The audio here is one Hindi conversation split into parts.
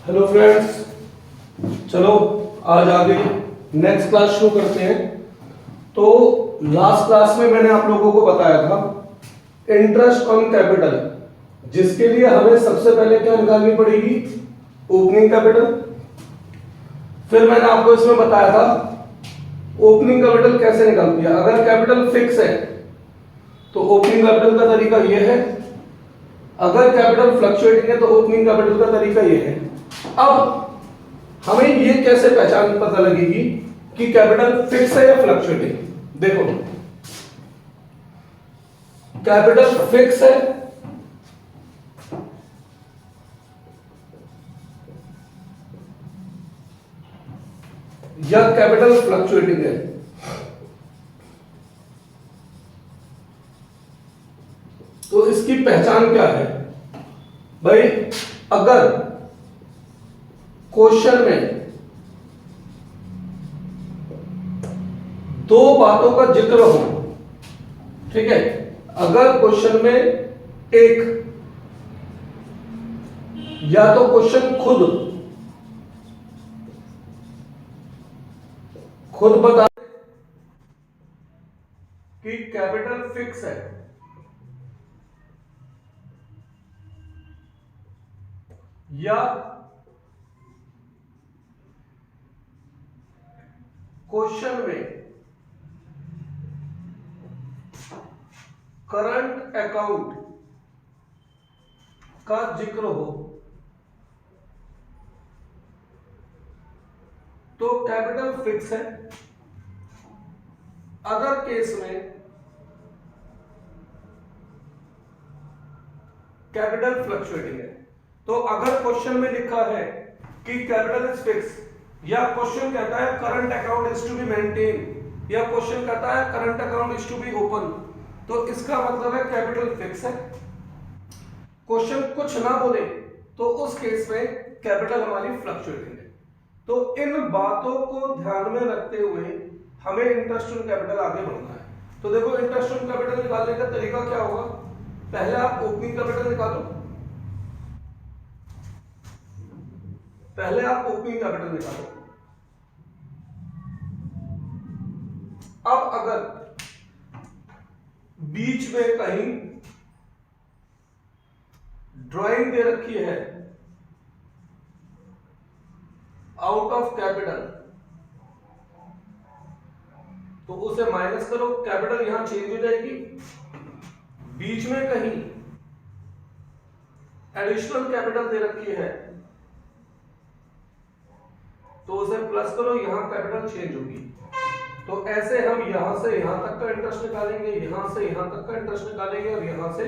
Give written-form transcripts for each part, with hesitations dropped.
हेलो फ्रेंड्स, चलो आज आगे नेक्स्ट क्लास शुरू करते हैं। तो लास्ट क्लास में मैंने आप लोगों को बताया था इंटरेस्ट ऑन कैपिटल, जिसके लिए हमें सबसे पहले क्या निकालनी पड़ेगी, ओपनिंग कैपिटल। फिर मैंने आपको इसमें बताया था ओपनिंग कैपिटल कैसे निकालती है। अगर कैपिटल फिक्स है तो ओपनिंग कैपिटल का तरीका यह है, अगर कैपिटल फ्लक्चुएटिंग है तो ओपनिंग कैपिटल का तरीका यह है। अब हमें ये कैसे पहचान पता लगेगी कि कैपिटल फिक्स है या फ्लक्चुएटिंग। देखो, कैपिटल फिक्स है या कैपिटल फ्लक्चुएटिंग है, तो इसकी पहचान क्या है भाई। अगर क्वेश्चन में दो बातों का जिक्र हो, ठीक है, अगर क्वेश्चन में एक या तो क्वेश्चन खुद बता कि कैपिटल फिक्स है, या क्वेश्चन में करंट अकाउंट का जिक्र हो, तो कैपिटल फिक्स है। अदर केस में कैपिटल फ्लक्चुएटिंग है। तो अगर क्वेश्चन में लिखा है कि कैपिटल इज फिक्स, या क्वेश्चन कहता है current account is to be maintain, या क्वेश्चन कहता है current account is to be open, तो इसका मतलब है कैपिटल फिक्स है। क्वेश्चन कुछ ना बोले तो उस केस में कैपिटल हमारी फ्लक्चुएटिंग है। तो इन बातों को ध्यान में रखते हुए हमें इंटरेस्ट ऑन कैपिटल आगे बढ़ना है। तो देखो, इंटरेस्ट ऑन कैपिटल निकालने का तरीका क्या होगा। पहले आप ओपनिंग कैपिटल निकालो, पहले आप ओपनिंग कैपिटल निकालो। अब अगर बीच में कहीं ड्राइंग दे रखी है आउट ऑफ कैपिटल, तो उसे माइनस करो, कैपिटल यहां चेंज हो जाएगी। बीच में कहीं एडिशनल कैपिटल दे रखी है तो उसे प्लस करो, यहां कैपिटल चेंज होगी। तो ऐसे हम यहां से यहां तक का इंटरेस्ट निकालेंगे, यहां से यहां तक का इंटरेस्ट निकालेंगे, और यहां से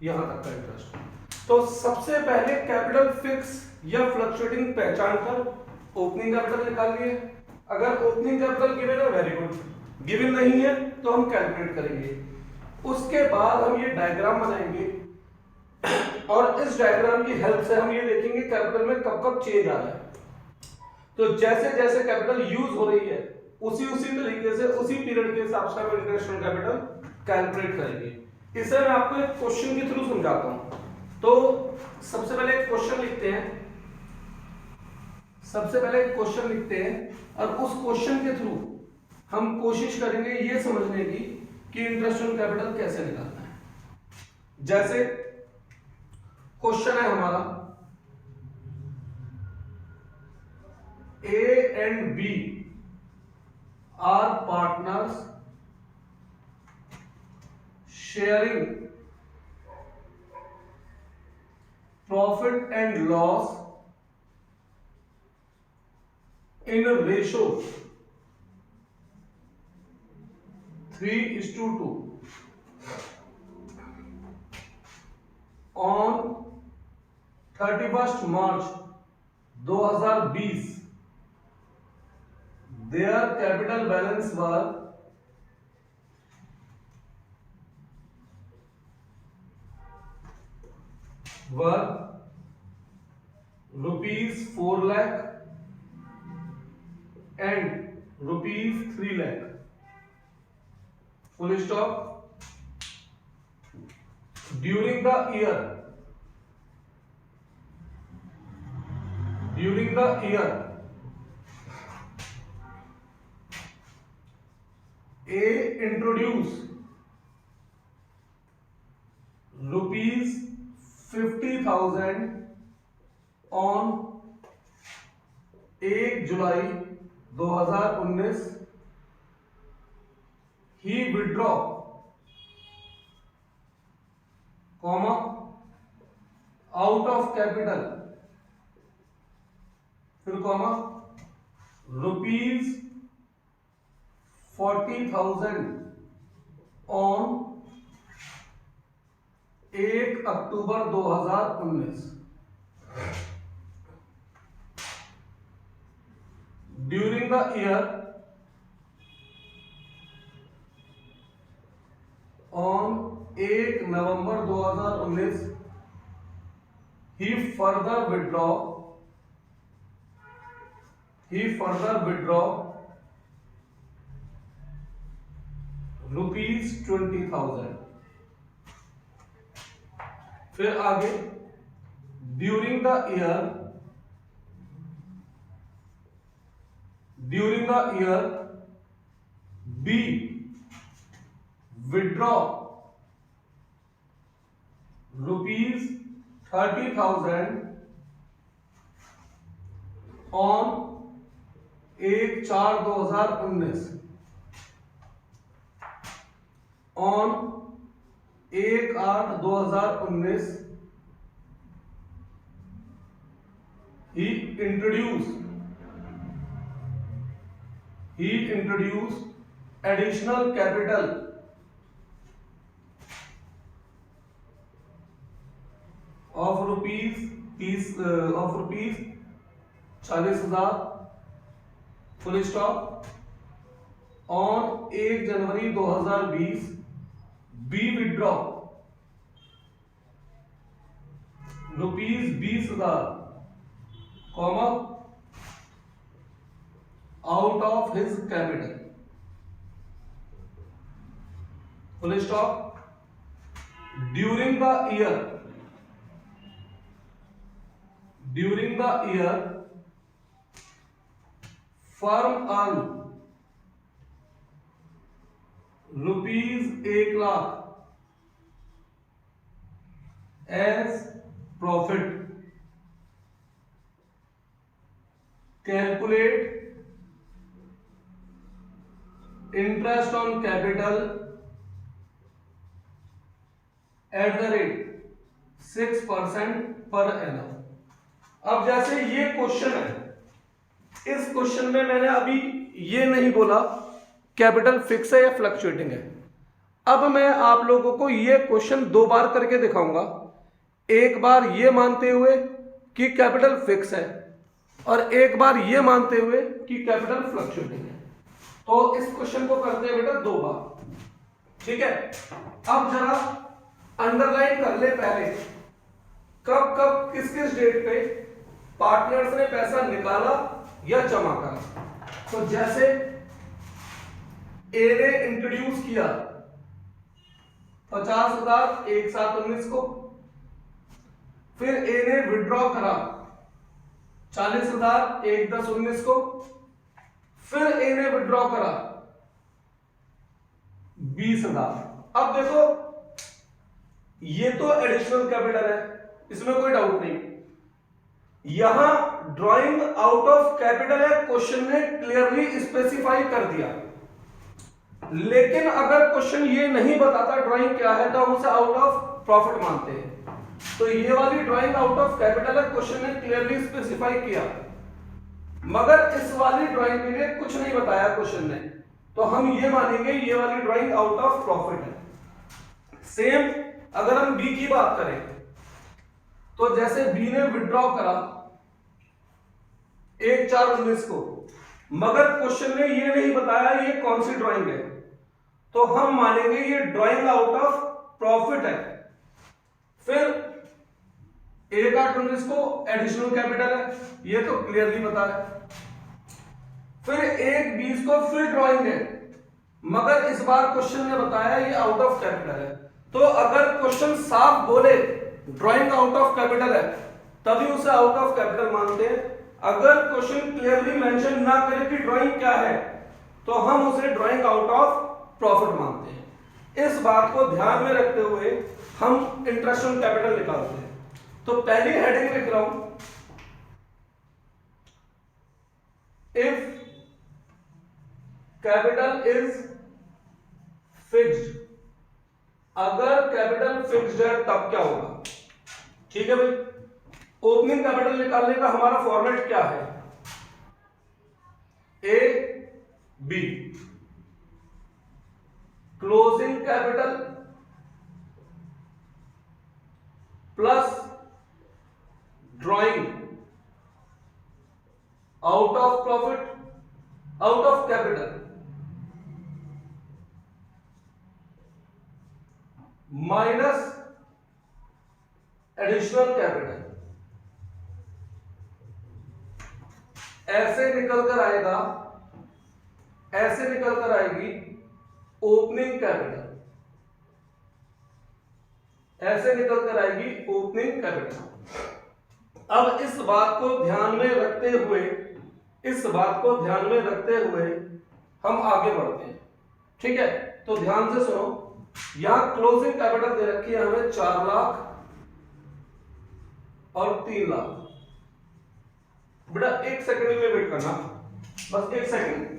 यहां तक का इंटरेस्ट। तो सबसे पहले कैपिटल फिक्स या फ्लक्चुएटिंग पहचान कर ओपनिंग कैपिटल निकालनी है। अगर ओपनिंग कैपिटल गिवन है, वेरी गुड, गिवन नहीं है तो हम कैलकुलेट करेंगे। उसके बाद हम ये डायग्राम बनाएंगे, और इस डायग्राम की हेल्प से हम ये देखेंगे कैपिटल में कब कब चेंज आ रहा है। तो जैसे जैसे कैपिटल यूज हो रही है उसी तरीके से उसी पीरियड के हिसाब से हम इंटरेस्ट ऑन कैपिटल कैलकुलेट करेंगे। इसे मैं आपको एक क्वेश्चन के थ्रू समझाता हूं। तो सबसे पहले एक क्वेश्चन लिखते हैं, और उस क्वेश्चन के थ्रू हम कोशिश करेंगे ये समझने की कि इंटरेस्ट ऑन कैपिटल कैसे निकालना है। जैसे क्वेश्चन है हमारा, A and B are partners sharing profit and loss in a ratio 3:2 on 31st March 2020. Their capital balance were rupees 4 lakh and rupees 3 lakh. Full stop. During the year during the year A introduce ₹50,000 on 1 July 2019 he withdraw comma out of capital फिर comma ₹40,000 on 1 October 2019 during the year on 1 November 2019 he further withdraw ₹20,000। फिर आगे during the year B withdraw ₹30,000 on 1/4/2019 on 1/8/2019 he introduced additional capital of rupees 40,000 full stop on 1 January 2020 B withdraw ₹20,000 comma out of his capital full stop during the year firm earn ₹1,00,000 as profit calculate interest on capital at the rate 6% per annum. अब जैसे ये क्वेश्चन है, इस क्वेश्चन में मैंने अभी ये नहीं बोला कैपिटल फिक्स है या फ्लक्चुएटिंग है। अब मैं आप लोगों को ये क्वेश्चन 2 बार करके दिखाऊंगा, एक बार ये मानते हुए कि कैपिटल फिक्स है और एक बार ये मानते हुए कि कैपिटल फ्लक्चुएटिंग है। तो इस क्वेश्चन को करते हैं बेटा 2 बार, ठीक है। अब जरा अंडरलाइन कर ले पहले कब कब किस किस डेट पे पार्टनर्स ने पैसा निकाला या जमा करा। तो जैसे ए ने इंट्रोड्यूस किया 50,000 1/7/19 को, फिर ए ने विड्रॉ करा 40,000 1/10/19 को, फिर ए ने विड्रॉ करा 20,000। अब देखो ये तो एडिशनल कैपिटल है, इसमें कोई डाउट नहीं। यहां ड्राइंग आउट ऑफ कैपिटल है, क्वेश्चन ने क्लियरली स्पेसिफाई कर दिया। लेकिन अगर क्वेश्चन ये नहीं बताता ड्राइंग क्या है तो हम उसे आउट ऑफ प्रॉफिट मानते हैं। तो ये वाली ड्राइंग आउट ऑफ कैपिटल है, क्वेश्चन ने क्लियरली स्पेसिफाई किया। मगर इस वाली ड्राइंग में कुछ नहीं बताया क्वेश्चन ने, तो हम ये मानेंगे ये वाली ड्राइंग आउट ऑफ प्रॉफिट है। सेम अगर हम बी की बात करें तो जैसे बी ने विड्रॉ करा 1/4/19 को, मगर क्वेश्चन ने ये नहीं बताया ये कौन सी ड्राइंग है, तो हम मानेंगे ये ड्राइंग आउट ऑफ प्रॉफिट है। फिर 1/8/19 को एडिशनल कैपिटल है, ये तो क्लियरली पता है। फिर 1/20 को फिर ड्राइंग है, मगर इस बार क्वेश्चन ने बताया ये आउट ऑफ कैपिटल है। तो अगर क्वेश्चन साफ बोले ड्राइंग आउट ऑफ कैपिटल है तभी उसे आउट ऑफ कैपिटल मानते हैं, अगर क्वेश्चन क्लियरली मेंशन ना करे कि ड्राइंग क्या है तो हम उसे ड्राइंग आउट ऑफ प्रॉफिट मानते हैं। इस बात को ध्यान में रखते हुए हम इंटरेस्ट ऑन कैपिटल निकालते हैं। तो पहली हेडिंग लिख रहा हूं, इफ कैपिटल इज फिक्स्ड, अगर कैपिटल फिक्स्ड है तब क्या होगा। ठीक है भाई, ओपनिंग कैपिटल निकालने का हमारा फॉर्मेट क्या है, A B, closing capital plus drawing out of profit, out of capital minus additional capital. ऐसे निकलकर आएगा, ऐसे निकलकर आएगी ओपनिंग कैपिटल, ऐसे निकलकर आएगी ओपनिंग कैपिटल। अब इस बात को ध्यान में रखते हुए, इस बात को ध्यान में रखते हुए हम आगे बढ़ते हैं। ठीक है, तो ध्यान से सुनो, यहां क्लोजिंग कैपिटल दे रखी है हमें 4 लाख और 3 लाख। बेटा 1 सेकंड में वेट करना, बस 1 सेकंड।